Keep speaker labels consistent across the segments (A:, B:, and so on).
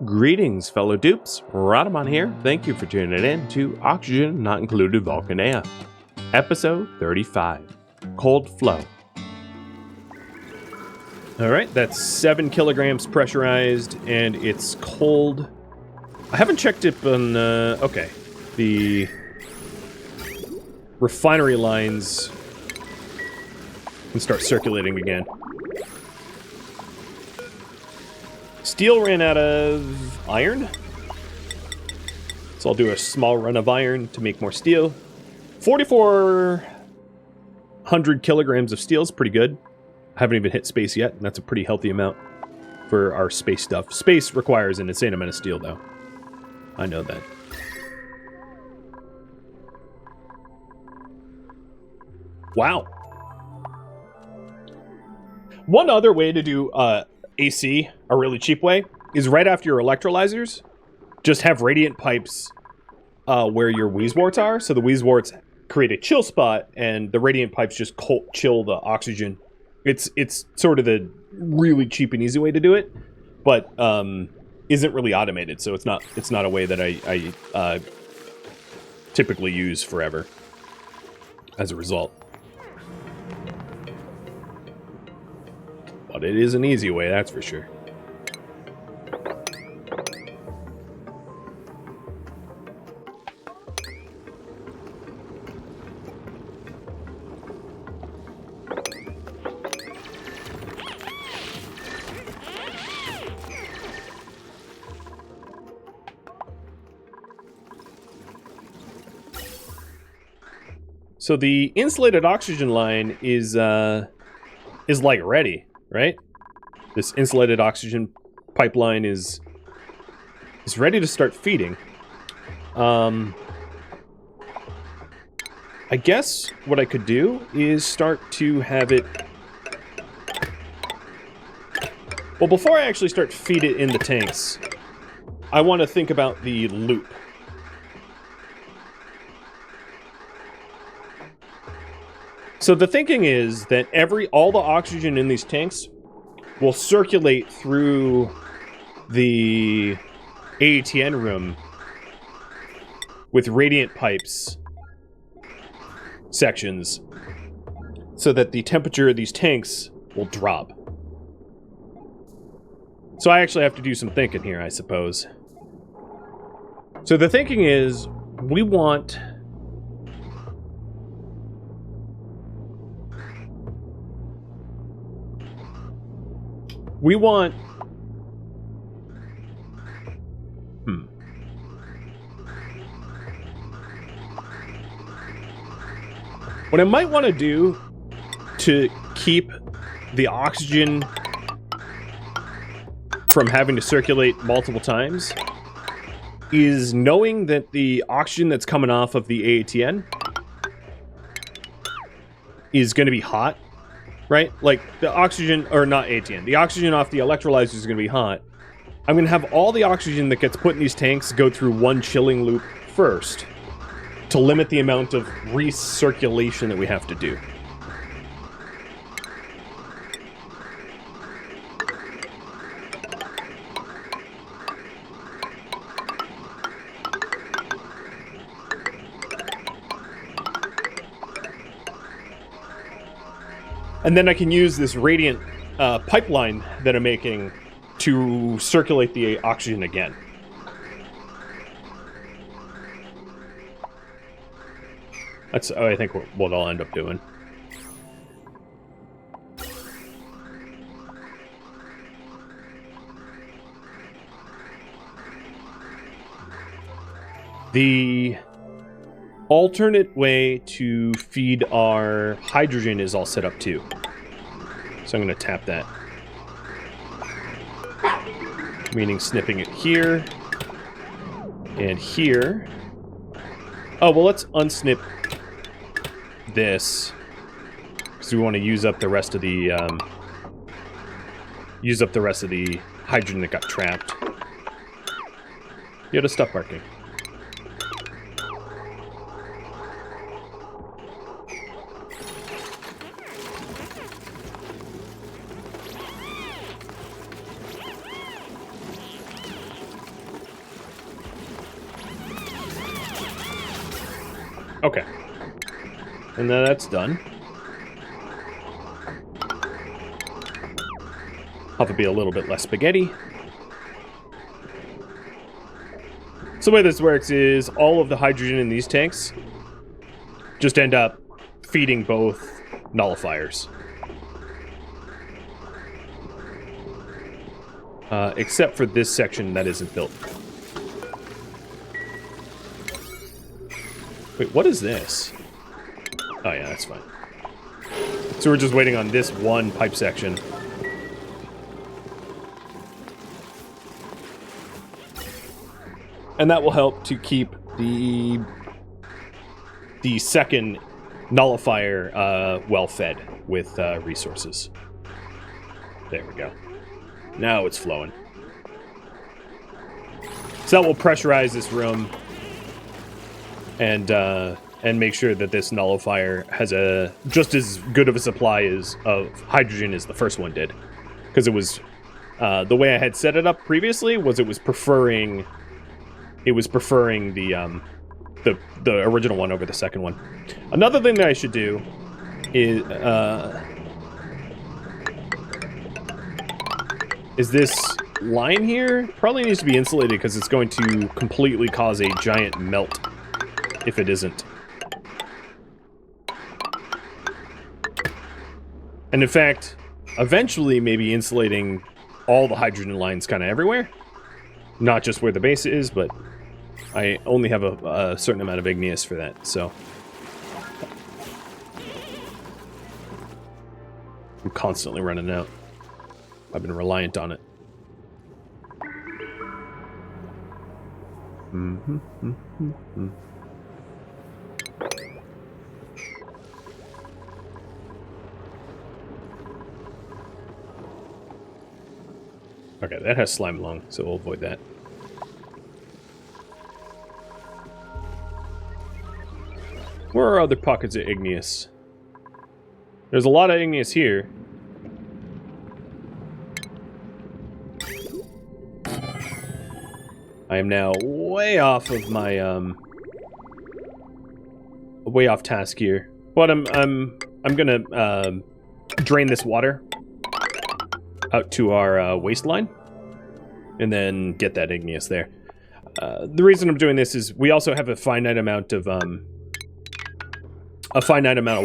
A: Greetings, fellow dupes. Rhadamant here. Thank you for tuning in to Oxygen Not Included Volcanea, episode 35, Cold Flow. Alright, that's 7 kilograms pressurized, and it's cold. I haven't checked it on, okay. The refinery lines can start circulating again. Steel ran out of iron, so I'll do a small run of iron to make more steel. 4,400 kilograms of steel is pretty good. I haven't even hit space yet, and that's a pretty healthy amount for our space stuff. Space requires an insane amount of steel, though. I know that. Wow. One other way to do AC, a really cheap way, is right after your electrolyzers, just have radiant pipes where your Wheezeworts are, so the Wheezeworts create a chill spot, and the radiant pipes just chill the oxygen. It's sort of the really cheap and easy way to do it, but isn't really automated, so it's not a way that I typically use forever as a result. But it is an easy way, that's for sure. So the insulated oxygen line is like ready, right? This insulated oxygen pipeline is ready to start feeding. I guess what I could do is start to have it. Well, before I actually start to feed it in the tanks, I want to think about the loop. So the thinking is that all the oxygen in these tanks will circulate through the ATN room with radiant pipes sections so that the temperature of these tanks will drop. So I actually have to do some thinking here, I suppose. So the thinking is we want what I might want to do to keep the oxygen from having to circulate multiple times is knowing that the oxygen that's coming off of the AATN is going to be hot. Right? Like, the oxygen, or not ATN, the oxygen off the electrolyzers is going to be hot. I'm going to have all the oxygen that gets put in these tanks go through one chilling loop first to limit the amount of recirculation that we have to do. And then I can use this radiant pipeline that I'm making to circulate the oxygen again. That's, I think, what I'll end up doing. The alternate way to feed our hydrogen is all set up too. So I'm going to tap that. Meaning snipping it here and here. Oh, well, let's unsnip this because we want to use up the rest of the hydrogen that got trapped. You gotta stop barking. Okay. And then that's done. Have to be a little bit less spaghetti. So the way this works is all of the hydrogen in these tanks just end up feeding both nullifiers. Except for this section that isn't built. Wait, what is this? Oh yeah, that's fine. So we're just waiting on this one pipe section. And that will help to keep the second nullifier well fed with resources. There we go. Now it's flowing. So that will pressurize this room and make sure that this nullifier has a just as good of a supply of hydrogen as the first one did, because it was the way I had set it up previously was it was preferring the original one over the second one. Another thing that I should do is this line here probably needs to be insulated because it's going to completely cause a giant melt if it isn't. And in fact, eventually maybe insulating all the hydrogen lines kind of everywhere. Not just where the base is, but I only have a certain amount of igneous for that, so. I'm constantly running out. I've been reliant on it. Okay, that has slime lung, so we'll avoid that. Where are other pockets of igneous? There's a lot of igneous here. I am now way off of my way off task here. But I'm gonna drain this water out to our waistline and then get that igneous there. The reason I'm doing this is we also have a finite amount of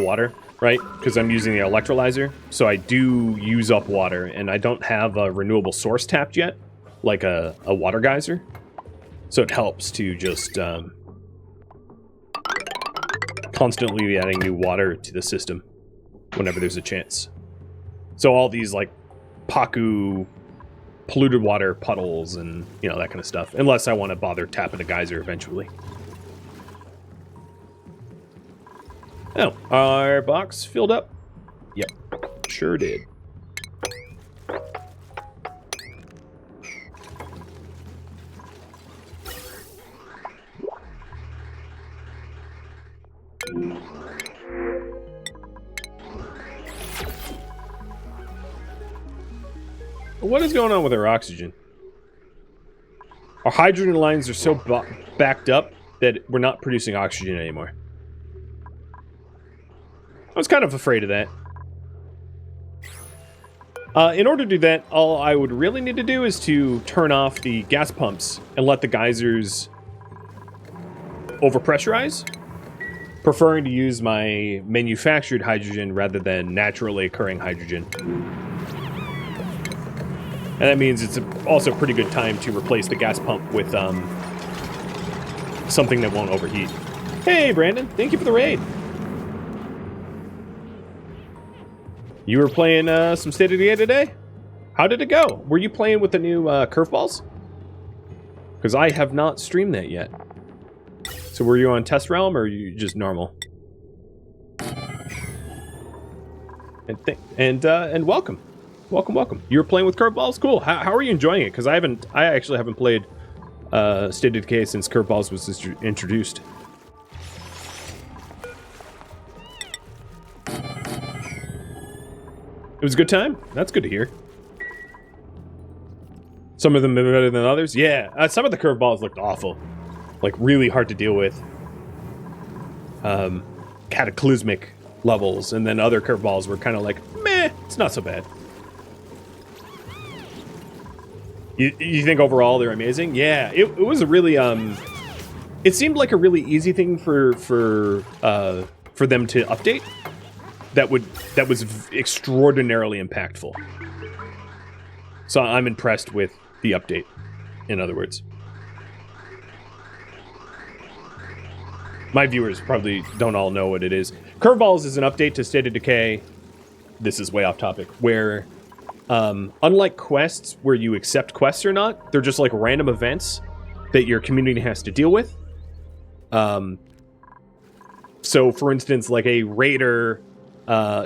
A: water, right? Because I'm using the electrolyzer, so I do use up water, and I don't have a renewable source tapped yet, like a water geyser. So it helps to just constantly be adding new water to the system whenever there's a chance. So all these like Paku polluted water puddles and that kind of stuff, unless I want to bother tapping a geyser eventually. Oh, our box filled up? Yep, sure did. What is going on with our oxygen? Our hydrogen lines are so backed up that we're not producing oxygen anymore. I was kind of afraid of that. In order to do that, all I would really need to do is to turn off the gas pumps and let the geysers overpressurize, preferring to use my manufactured hydrogen rather than naturally occurring hydrogen. And that means it's also a pretty good time to replace the gas pump with something that won't overheat. Hey, Brandon, thank you for the raid. You were playing some State of Decay today? How did it go? Were you playing with the new curveballs? Because I have not streamed that yet. So were you on Test Realm or are you just normal? And welcome. Welcome. You were playing with curveballs? Cool. How are you enjoying it? Because I actually haven't played State of Decay since curveballs was introduced. It was a good time? That's good to hear. Some of them are better than others? Yeah, some of the curveballs looked awful. Like, really hard to deal with. cataclysmic levels, and then other curveballs were kind of like, meh, it's not so bad. You think overall they're amazing? Yeah, it was a really it seemed like a really easy thing for them to update. That was extraordinarily impactful. So I'm impressed with the update. In other words, my viewers probably don't all know what it is. Curveballs is an update to State of Decay. This is way off topic. Where, unlike quests where you accept quests or not, they're just like random events that your community has to deal with. So, for instance, like a raider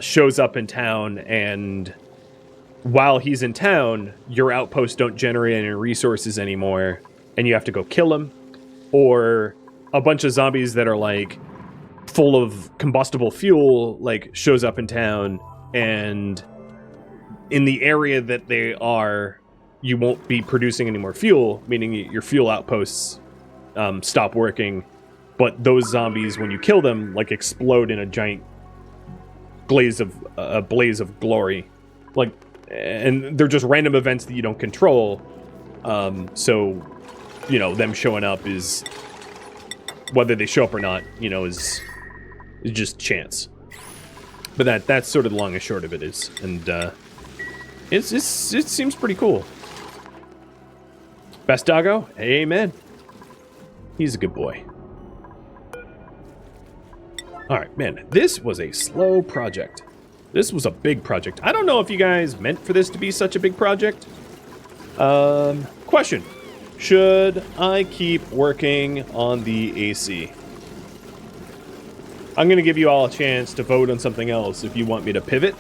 A: shows up in town, and while he's in town, your outposts don't generate any resources anymore, and you have to go kill him. Or a bunch of zombies that are like full of combustible fuel like shows up in town, and in the area that they are, you won't be producing any more fuel, meaning your fuel outposts stop working. But those zombies, when you kill them, like explode in a giant blaze of glory, like, and they're just random events that you don't control. So, you know, them showing up is, whether they show up or not, you know, is just chance. But that's sort of the long and short of it is, and it seems pretty cool. Best doggo, amen. He's a good boy. All right, man, this was a slow project. This was a big project. I don't know if you guys meant for this to be such a big project. Question. Should I keep working on the AC? I'm going to give you all a chance to vote on something else if you want me to pivot.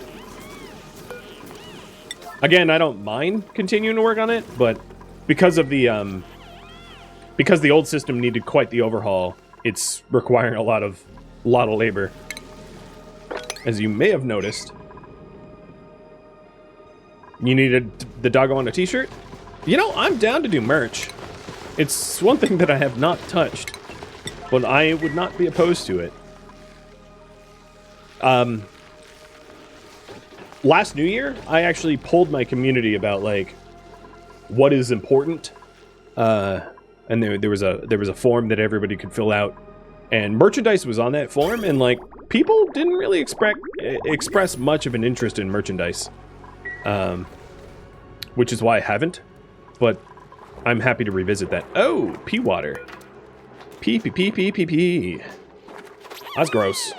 A: Again, I don't mind continuing to work on it, but because of the old system needed quite the overhaul, it's requiring a lot of labor. As you may have noticed. You needed the doggo on a t-shirt? You know, I'm down to do merch. It's one thing that I have not touched, but I would not be opposed to it. Last New Year, I actually polled my community about, like, what is important. And there was a form that everybody could fill out. And merchandise was on that form, and, like, people didn't really express much of an interest in merchandise. Which is why I haven't. But I'm happy to revisit that. Oh, pea water. Pee. That's gross.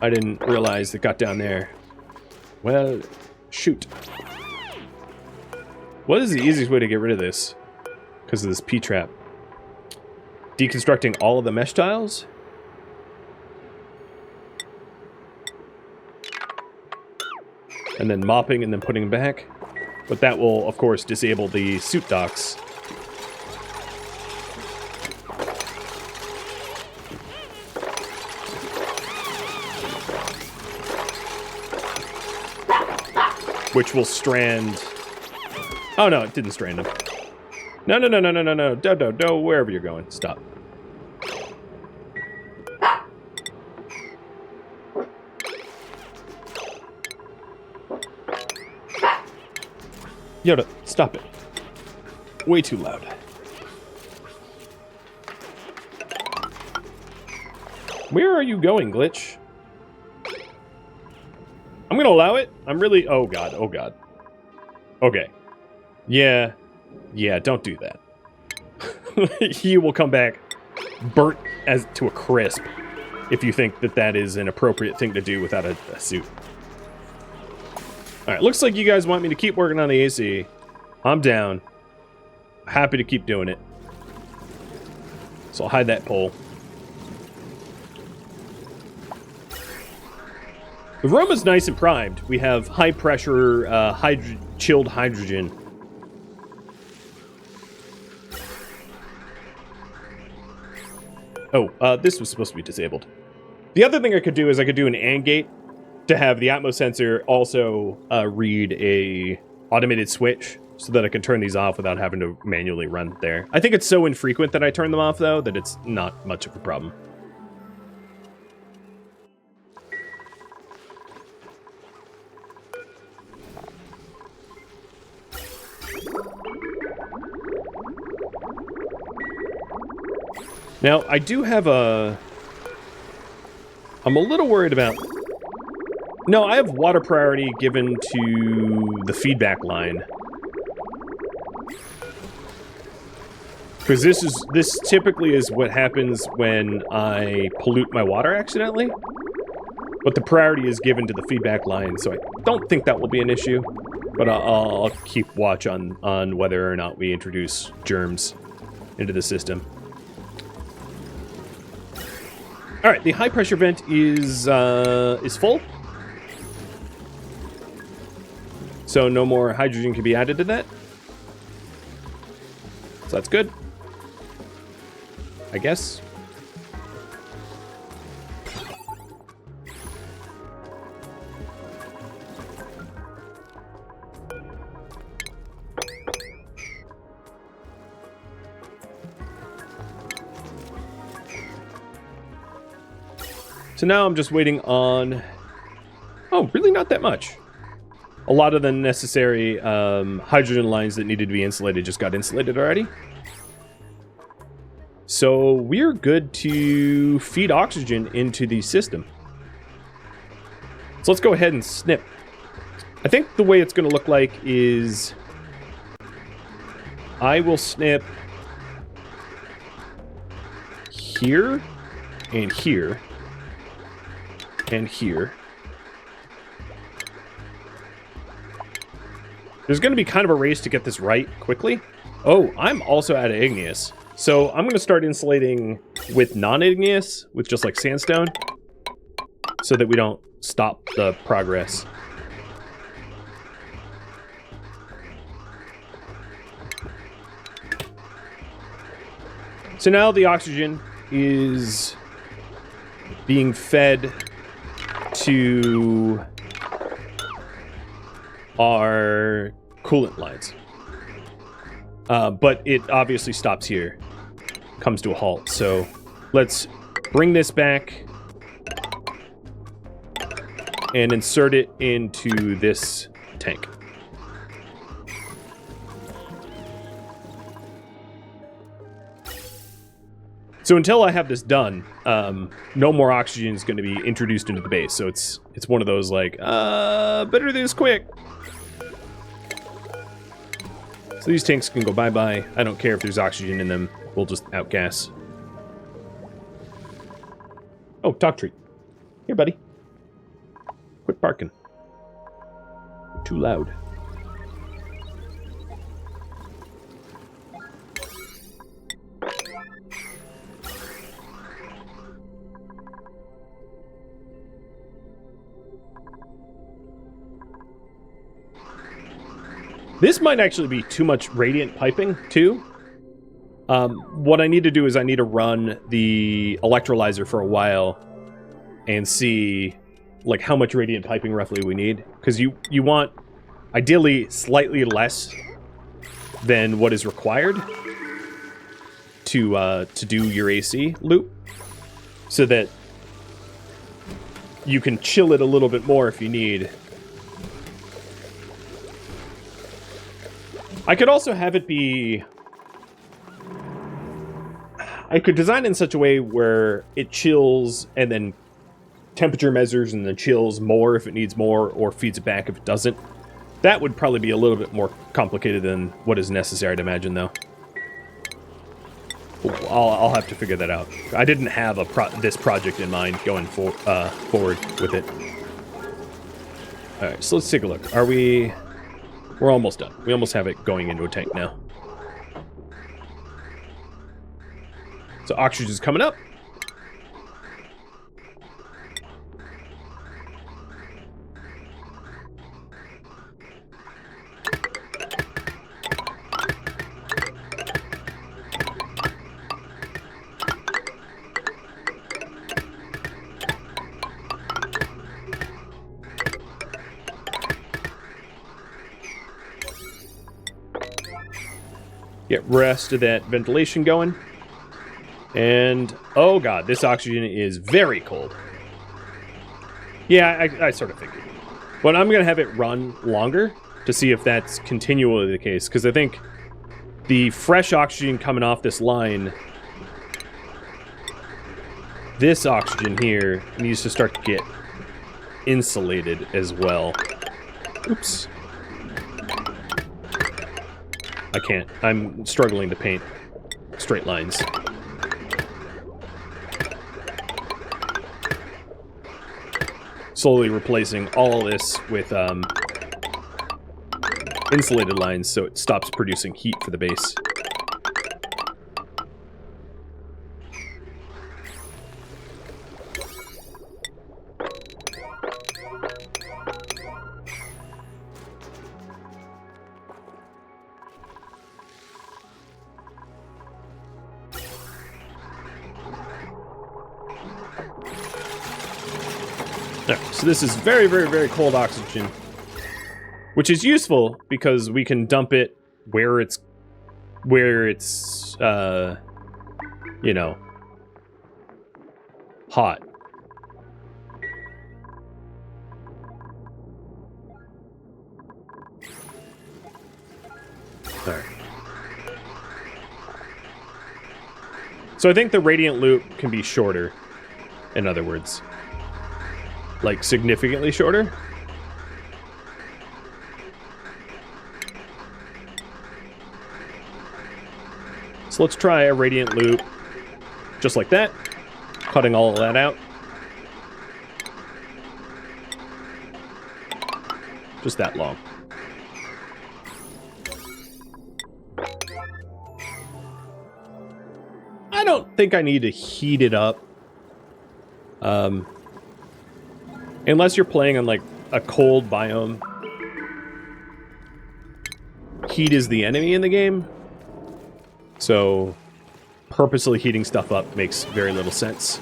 A: I didn't realize it got down there. Well, shoot. What is the easiest way to get rid of this? Because of this P-trap. Deconstructing all of the mesh tiles? And then mopping and then putting them back. But that will, of course, disable the suit docks. Which will strand... Oh, no, it didn't strand them. No. Do, wherever you're going. Stop. Yoda, stop it. Way too loud. Where are you going, Glitch? I'm gonna allow it. I'm really... Oh, God. Oh, God. Okay. Yeah, don't do that. He will come back burnt as to a crisp if you think that that is an appropriate thing to do without a suit. Alright, looks like you guys want me to keep working on the AC. I'm down. Happy to keep doing it. So I'll hide that pole. The room is nice and primed. We have high pressure, chilled hydrogen. Oh, this was supposed to be disabled. The other thing I could do is I could do an AND gate to have the Atmos sensor also read a automated switch so that I can turn these off without having to manually run there. I think it's so infrequent that I turn them off, though, that it's not much of a problem. Now, I do have a... I'm a little worried about... No, I have water priority given to the feedback line. Because this typically is what happens when I pollute my water accidentally. But the priority is given to the feedback line, so I don't think that will be an issue. But I'll keep watch on whether or not we introduce germs into the system. All right, the high pressure vent is full, so no more hydrogen can be added to that. So that's good, I guess. So now I'm just waiting on... Oh, really not that much. A lot of the necessary hydrogen lines that needed to be insulated just got insulated already. So we're good to feed oxygen into the system. So let's go ahead and snip. I think the way it's going to look like is... I will snip here and here. And here. There's going to be kind of a race to get this right quickly. Oh, I'm also out of igneous. So I'm going to start insulating with non-igneous, with just like sandstone, so that we don't stop the progress. So now the oxygen is being fed to our coolant lines. But it obviously stops here, comes to a halt. So let's bring this back and insert it into this tank. So until I have this done, no more oxygen is going to be introduced into the base. So it's one of those like, better do this quick. So these tanks can go bye-bye. I don't care if there's oxygen in them. We'll just outgas. Oh, talk treat. Here, buddy. Quit barking. You're too loud. This might actually be too much radiant piping, too. What I need to do is I need to run the electrolyzer for a while and see, like, how much radiant piping roughly we need. Because you want, ideally, slightly less than what is required to do your AC loop. So that you can chill it a little bit more if you need. I could also have it be... I could design it in such a way where it chills and then temperature measures and then chills more if it needs more, or feeds it back if it doesn't. That would probably be a little bit more complicated than what is necessary, I'd imagine, though. I'll have to figure that out. I didn't have this project in mind going forward with it. Alright, so let's take a look. Are we... We're almost done. We almost have it going into a tank now. So oxygen's coming up. Get rest of that ventilation going. And, oh god, this oxygen is very cold. Yeah, I sort of figured. But I'm going to have it run longer to see if that's continually the case, because I think the fresh oxygen coming off this line, this oxygen here needs to start to get insulated as well. Oops. I can't. I'm struggling to paint straight lines. Slowly replacing all this with insulated lines so it stops producing heat for the base. So this is very, very, very cold oxygen, which is useful because we can dump it where it's, you know, hot. All right. So I think the radiant loop can be shorter, in other words. Like, significantly shorter. So let's try a radiant loop, just like that. Cutting all of that out. Just that long. I don't think I need to heat it up. Unless you're playing on, like, a cold biome. Heat is the enemy in the game. So, purposely heating stuff up makes very little sense.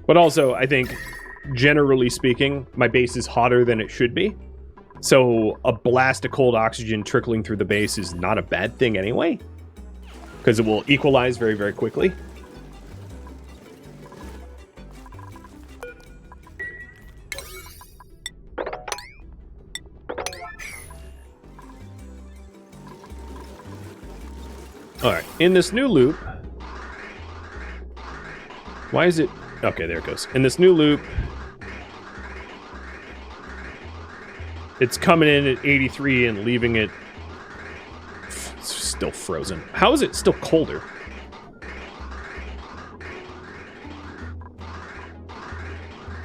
A: But also, I think, generally speaking, my base is hotter than it should be. So a blast of cold oxygen trickling through the base is not a bad thing anyway, because it will equalize very, very quickly. Alright, in this new loop... Why is it... Okay, there it goes. In this new loop, it's coming in at 83 and leaving it still frozen. How is it still colder?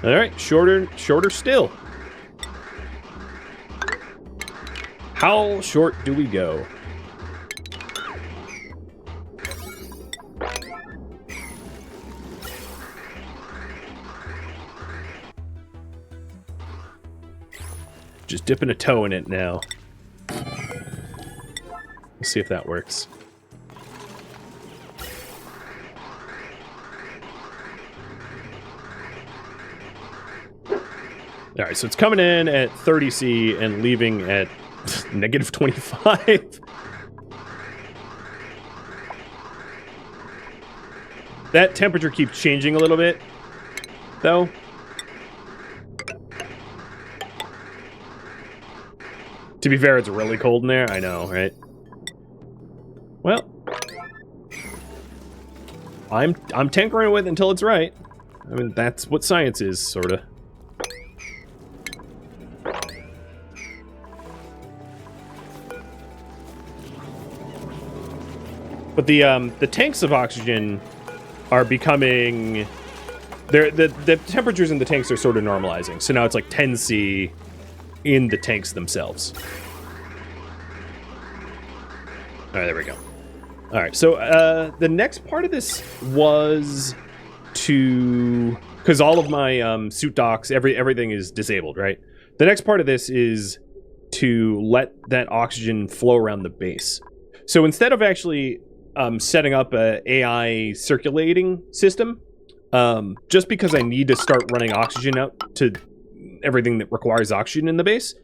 A: All right, shorter still. How short do we go? Just dipping a toe in it now. Let's see if that works. Alright, so it's coming in at 30°C and leaving at negative 25. That temperature keeps changing a little bit, though. To be fair, it's really cold in there. I know, right? Well, I'm tinkering with it until it's right. I mean, that's what science is, sorta. But the tanks of oxygen are becoming... The temperatures in the tanks are sort of normalizing. So now it's like 10°C in the tanks themselves. Alright, there we go. Alright, so the next part of this was to because all of my suit docks, everything is disabled, right? The next part of this is to let that oxygen flow around the base. So instead of actually setting up a AI circulating system, just because I need to start running oxygen out to everything that requires oxygen in the base,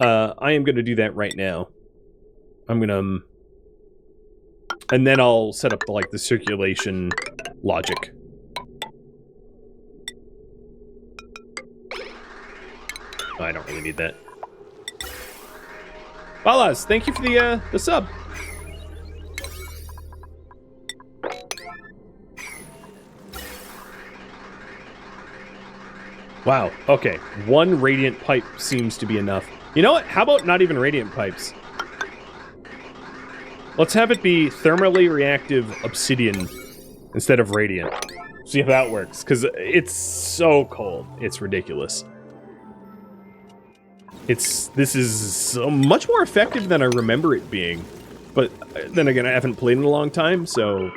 A: I am going to do that right now. I'm going to... and then I'll set up the circulation logic. Oh, I don't really need that. Balas, thank you for the sub. Wow, okay. One radiant pipe seems to be enough. You know what? How about not even radiant pipes? Let's have it be thermally reactive obsidian instead of radiant. See if that works, because it's so cold. It's ridiculous. This is so much more effective than I remember it being. But then again, I haven't played in a long time, so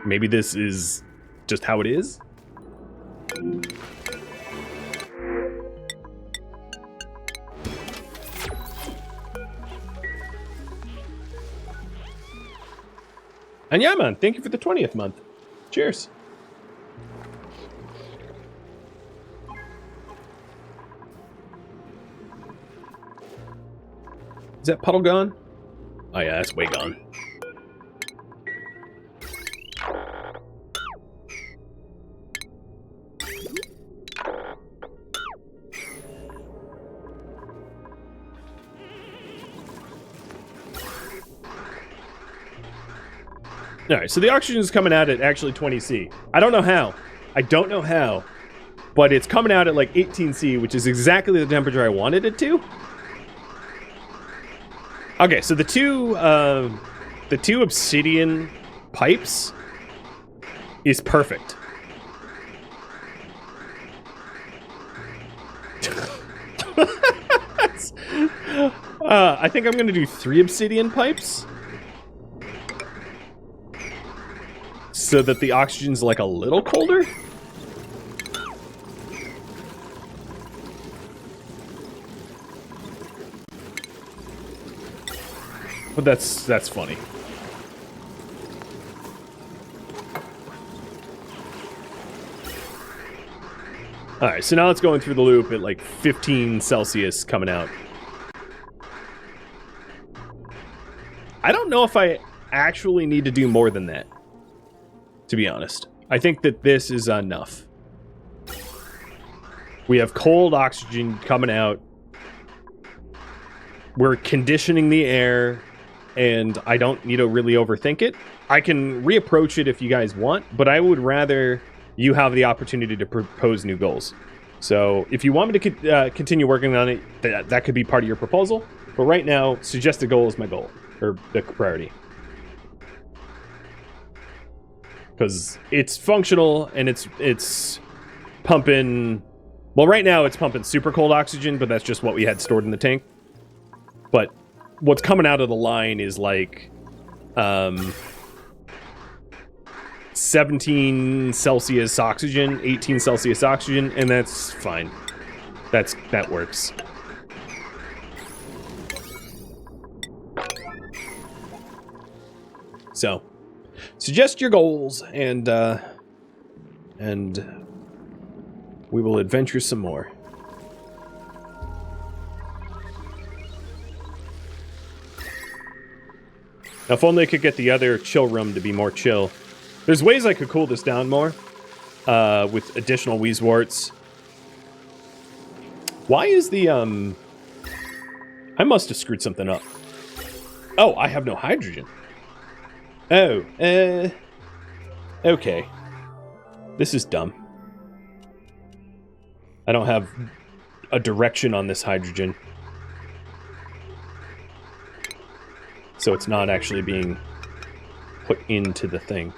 A: maybe this is just how it is. And yeah, man, thank you for the 20th month. Cheers. Is that puddle gone? Oh yeah, that's way gone. Alright, so the oxygen is coming out at actually 20C. I don't know how. I don't know how. But it's coming out at like 18C, which is exactly the temperature I wanted it to. Okay, so the two obsidian pipes is perfect. I think I'm gonna do 3 obsidian pipes. So that the oxygen's like a little colder? But that's funny. Alright, so now it's going through the loop at like 15 Celsius coming out. I don't know if I actually need to do more than that, to be honest. I think that this is enough. We have cold oxygen coming out. We're conditioning the air, and I don't need to really overthink it. I can reapproach it if you guys want, but I would rather you have the opportunity to propose new goals. So if you want me to continue working on it, that could be part of your proposal. But right now, suggested goal is my goal, or the priority. Because it's functional, and it's pumping... Well, right now it's pumping super cold oxygen, but that's just what we had stored in the tank. But what's coming out of the line is like 17 Celsius oxygen, 18 Celsius oxygen, and that's fine. That works. So, suggest your goals, and we will adventure some more. Now, if only I could get the other chill room to be more chill. There's ways I could cool this down more, with additional Weezwarts. Why is the, I must have screwed something up. Oh, I have no hydrogen. Oh, okay. This is dumb. I don't have a direction on this hydrogen. So it's not actually being put into the thing.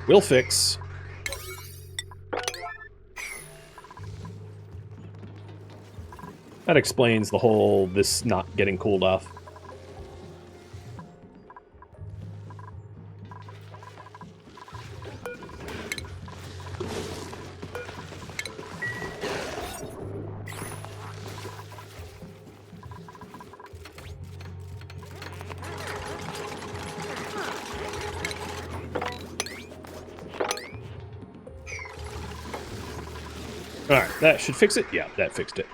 A: We'll fix. That explains the whole this not getting cooled off. Alright, that should fix it. Yeah, that fixed it.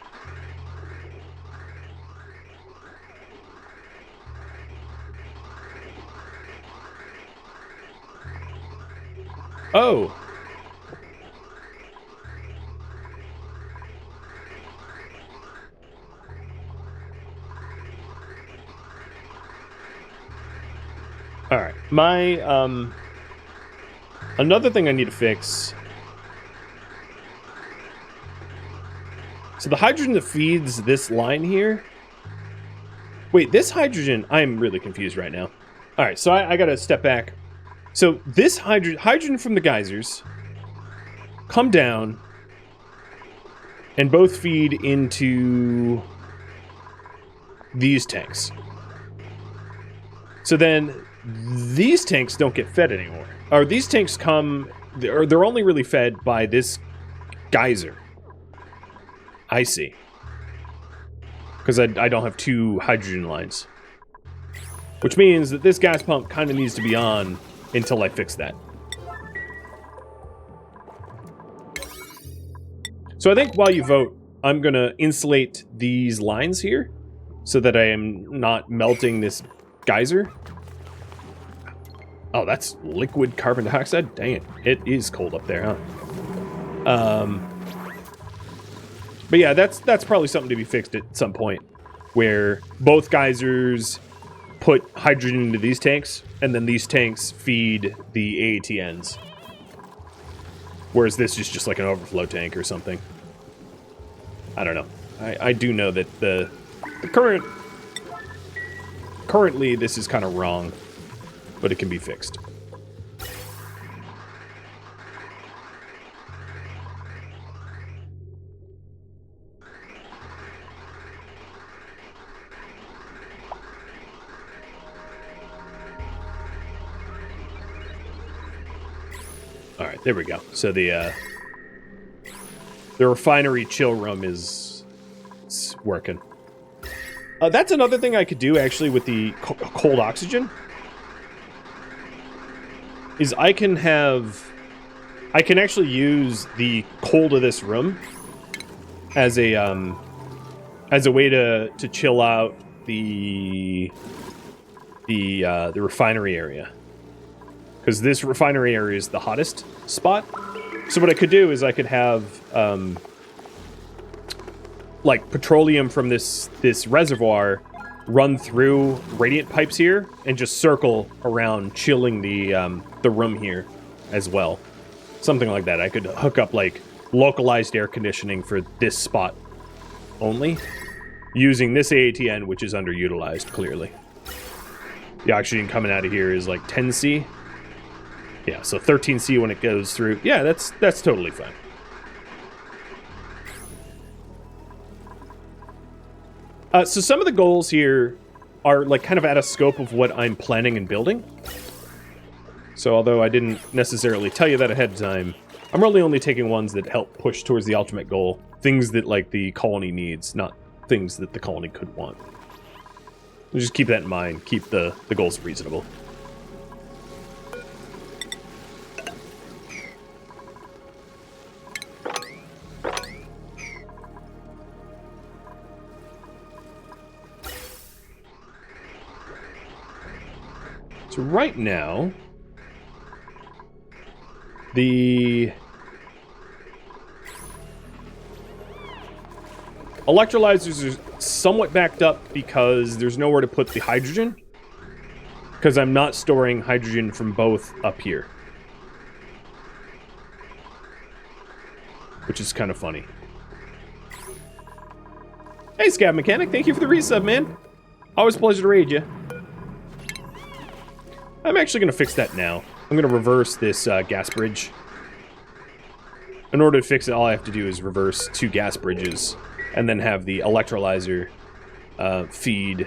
A: Oh! Alright, my, another thing I need to fix... So the hydrogen that feeds this line here... Wait, this hydrogen... I'm really confused right now. Alright, so I gotta step back. So this hydrogen from the geysers come down and both feed into these tanks. So then these tanks don't get fed anymore. Or these tanks come... They're only really fed by this geyser. I see. Because I don't have two hydrogen lines. Which means that this gas pump kind of needs to be on until I fix that. So I think while you vote, I'm going to insulate these lines here so that I am not melting this geyser. Oh, that's liquid carbon dioxide? Dang it. It is cold up there, huh? But yeah, that's probably something to be fixed at some point, where both geysers put hydrogen into these tanks, and then these tanks feed the AATNs. Whereas this is just like an overflow tank or something. I don't know. I do know that the currently this is kind of wrong, but it can be fixed. Alright, there we go. So the refinery chill room is working. That's another thing I could do, actually, with the cold oxygen. Is I can actually use the cold of this room as a way to chill out the refinery area. Because this refinery area is the hottest spot. So what I could do is I could have, like, petroleum from this reservoir run through radiant pipes here and just circle around, chilling the room here as well. Something like that. I could hook up, like, localized air conditioning for this spot only, using this AATN, which is underutilized, clearly. The oxygen coming out of here is, like, 10C. Yeah, so 13C when it goes through. Yeah, that's totally fine. So some of the goals here are like kind of out of scope of what I'm planning and building. So although I didn't necessarily tell you that ahead of time, I'm really only taking ones that help push towards the ultimate goal. Things that like the colony needs, not things that the colony could want. Just keep that in mind. Keep the goals reasonable. So right now, the electrolyzers are somewhat backed up because there's nowhere to put the hydrogen. Because I'm not storing hydrogen from both up here. Which is kind of funny. Hey, Scab Mechanic, thank you for the resub, man. Always a pleasure to raid you. I'm actually going to fix that now. I'm going to reverse this gas bridge. In order to fix it, all I have to do is reverse 2 gas bridges and then have the electrolyzer feed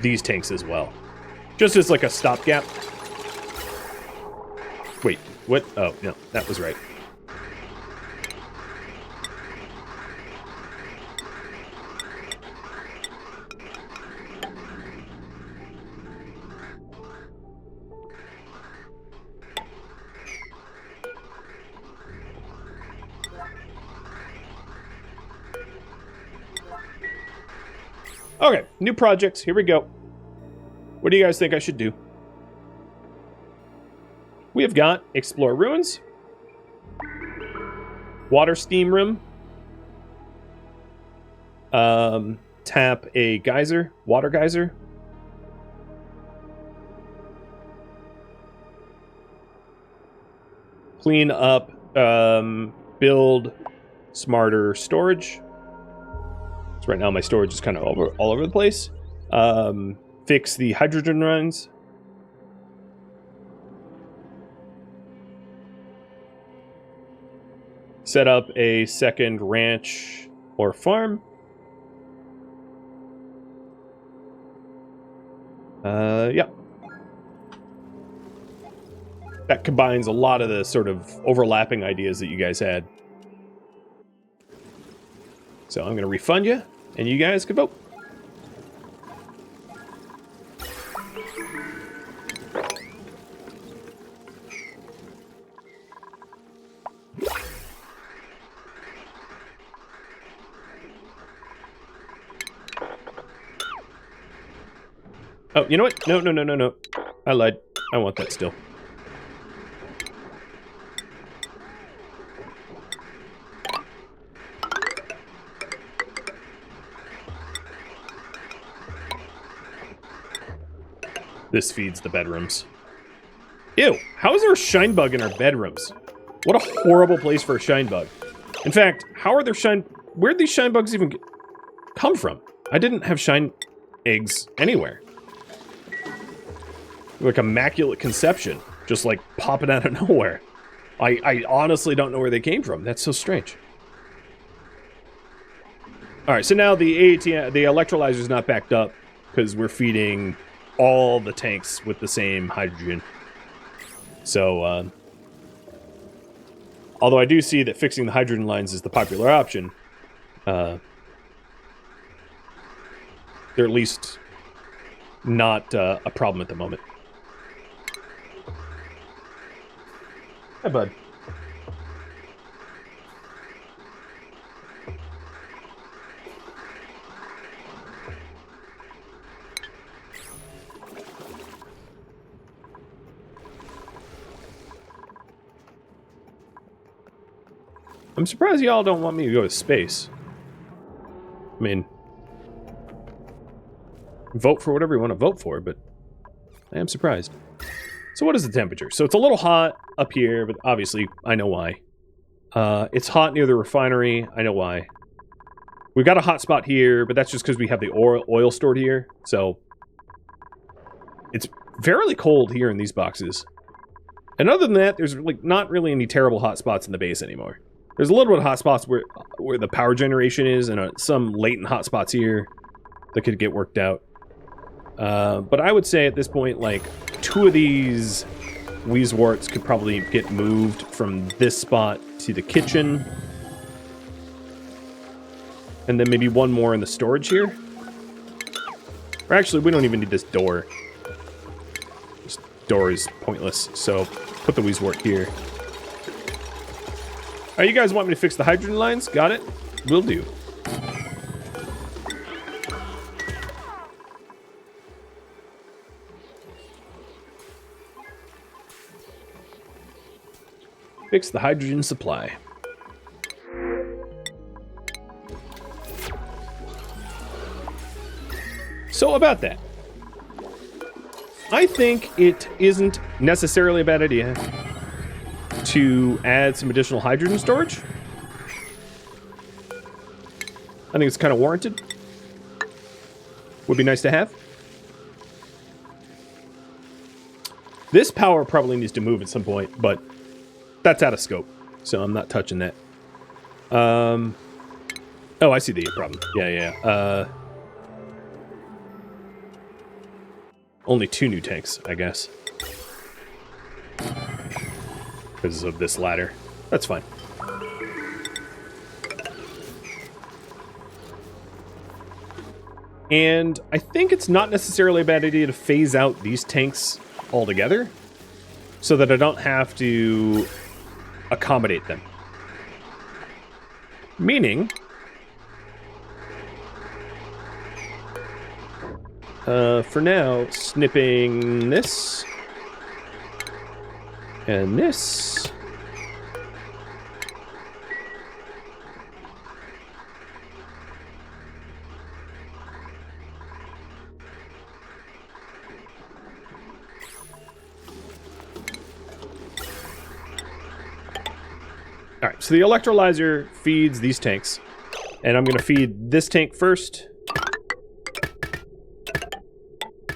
A: these tanks as well. Just as like a stopgap. Wait, what? Oh, no, that was right. Okay, new projects. Here we go. What do you guys think I should do? We have got Explore Ruins, Water Steam Room, tap a geyser, water geyser. Clean up, build smarter storage. So right now my storage is kind of all over the place. Fix the hydrogen runs. Set up a second ranch or farm. Yeah. That combines a lot of the sort of overlapping ideas that you guys had. So I'm going to refund you, and you guys can vote. Oh, you know what? No. I lied. I want that still. This feeds the bedrooms. Ew, how is there a shine bug in our bedrooms? What a horrible place for a shine bug. In fact, where'd these shine bugs even come from? I didn't have shine eggs anywhere. Like immaculate conception, just like popping out of nowhere. I honestly don't know where they came from. That's so strange. All right, so now the electrolyzer is not backed up because we're feeding all the tanks with the same hydrogen. So, although I do see that fixing the hydrogen lines is the popular option, they're at least not a problem at the moment. Hi, bud. I'm surprised y'all don't want me to go to space. I mean, vote for whatever you want to vote for, but I am surprised. So what is the temperature? So it's a little hot up here, but obviously I know why. It's hot near the refinery. I know why. We've got a hot spot here, but that's just because we have the oil stored here. So it's fairly cold here in these boxes. And other than that, there's like not really any terrible hot spots in the base anymore. There's a little bit of hot spots where the power generation is, and some latent hot spots here that could get worked out. But I would say at this point, like, 2 of these Weezeworts could probably get moved from this spot to the kitchen. And then maybe 1 more in the storage here. Or actually, we don't even need this door. This door is pointless, so put the Weezewort here. Alright, you guys want me to fix the hydrogen lines? Got it? Will do. Fix the hydrogen supply. So about that. I think it isn't necessarily a bad idea to add some additional hydrogen storage. I think it's kind of warranted. Would be nice to have. This power probably needs to move at some point, but that's out of scope, so I'm not touching that. Oh, I see the problem. Yeah. Only 2 new tanks, I guess. Because of this ladder. That's fine. And I think it's not necessarily a bad idea to phase out these tanks altogether so that I don't have to accommodate them. Meaning, For now, snipping this. And this. All right, so the electrolyzer feeds these tanks, and I'm going to feed this tank first,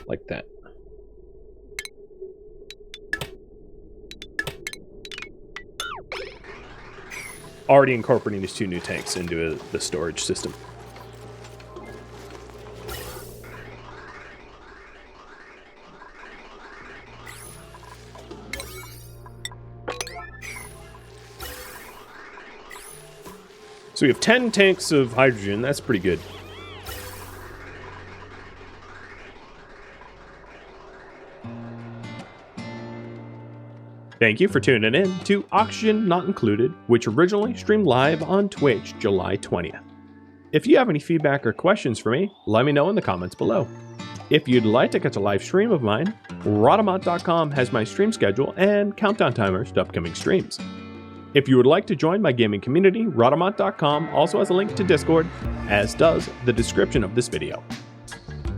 A: like that. Already incorporating these 2 new tanks into the storage system. So we have 10 tanks of hydrogen. That's pretty good. Thank you for tuning in to Oxygen Not Included, which originally streamed live on Twitch July 20th. If you have any feedback or questions for me, let me know in the comments below. If you'd like to catch a live stream of mine, Rhadamant.com has my stream schedule and countdown timers to upcoming streams. If you would like to join my gaming community, Rhadamant.com also has a link to Discord, as does the description of this video.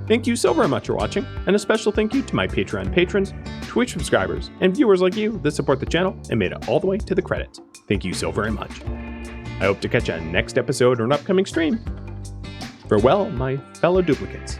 A: Thank you so very much for watching, and a special thank you to my Patreon patrons, Twitch subscribers, and viewers like you that support the channel and made it all the way to the credits. Thank you so very much. I hope to catch you on next episode or an upcoming stream. Farewell, my fellow duplicates.